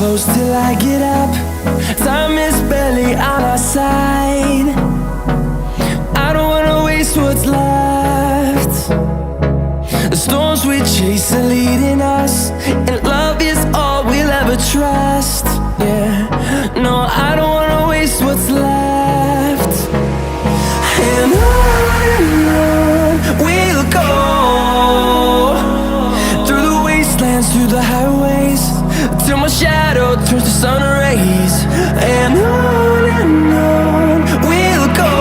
close till I get up. Time is barely on our side. I don't wanna waste what's left. The storms we chase are leading us, and love is all we'll ever trust. Yeah, no, I don't wanna waste what's left. And on we'll go, through the wastelands, through the highways, till my shadow turns to sun rays. And on we'll go,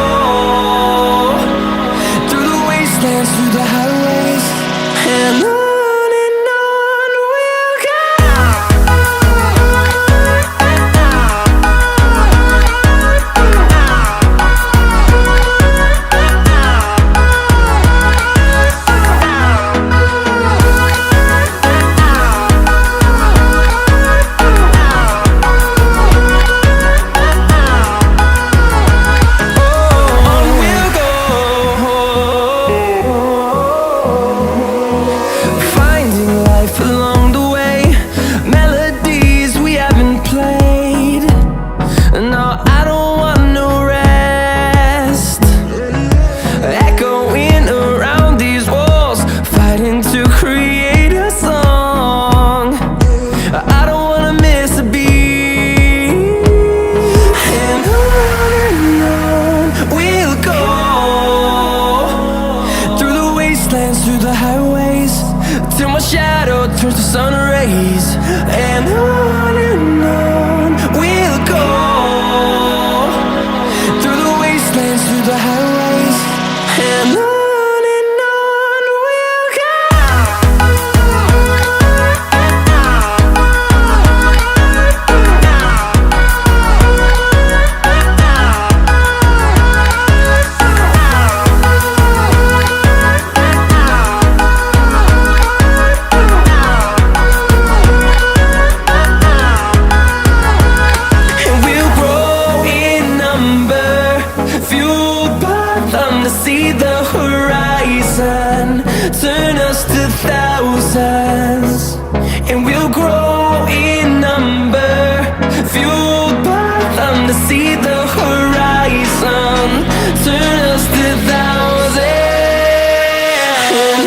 through the wastelands, through the highways, and on. Through the highways, till my shadow turns to sun rays. And on we'll go, through the wastelands, through the highways, and on we'll go. See the horizon turn us to thousands, and we'll grow in number, fueled by them. To see the horizon turn us to thousands, and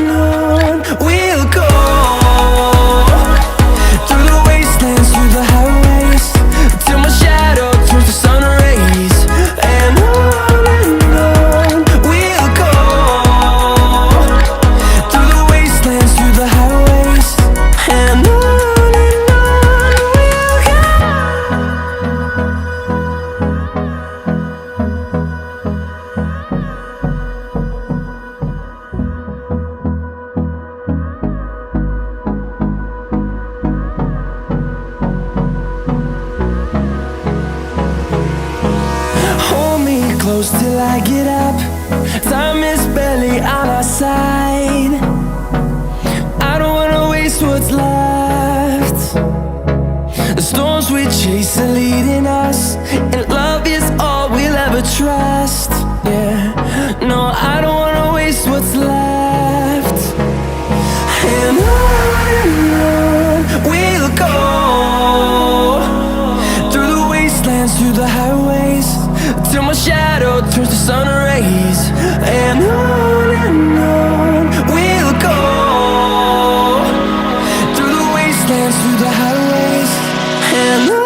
on we'll go, through the wastelands, through the highways, till my shadow turns to sun rays. And close till I get up. Time is barely on our side. I don't wanna waste what's left. The storms we chase are leading us, and love is all we'll ever trust. Yeah, no, I don't wanna waste what's left. And on we'll go, through the wastelands, through the highways, till my shadow turns to sun rays. And on we'll go, through the wastelands, through the highways, and on.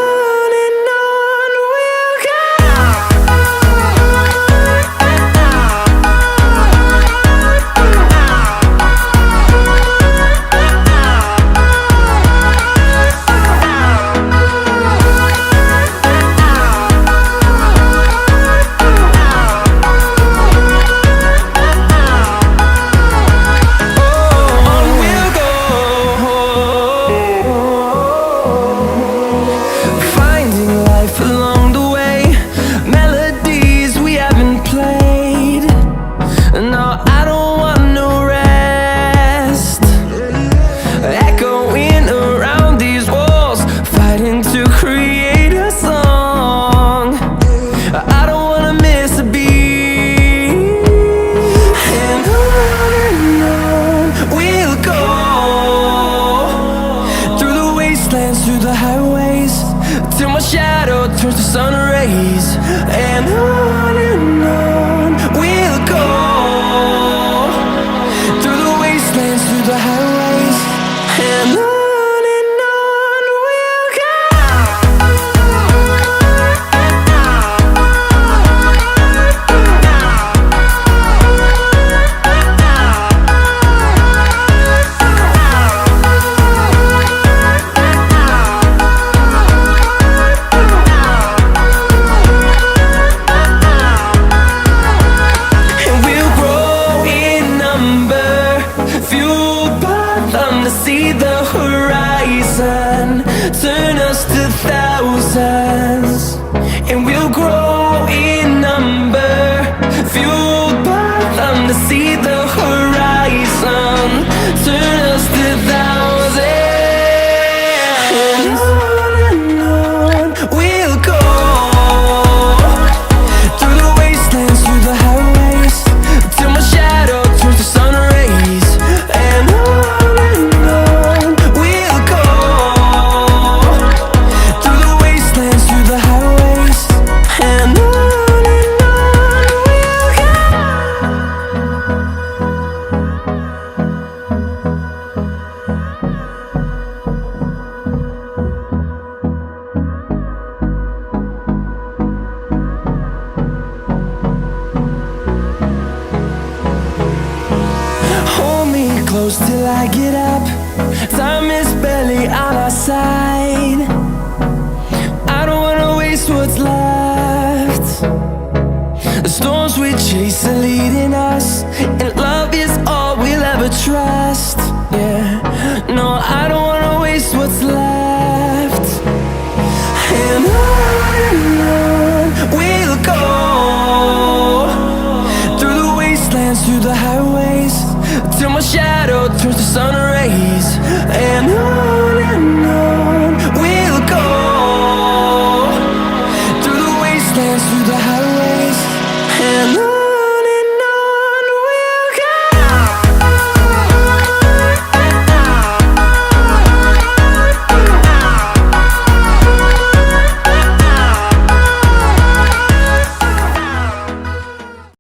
shadow turns to sun rays. And on we'll go, through the wastelands, through the highways. And on we'll go. See the horizon turn us to thousands, and we'll grow in number, fueled by them to see the horizon turn us to thousands. And on we'll go, through the wastelands, through the highways, till my shadow turns to sun rays. And close till I get up. Time is barely on our side. I don't wanna waste what's left. The storms we chase are leading us, and love is all we'll ever trust. Yeah, no, I don't wanna waste what's left. And on we'll go, through the wastelands, through the highways, till my shadow turns to sun rays. And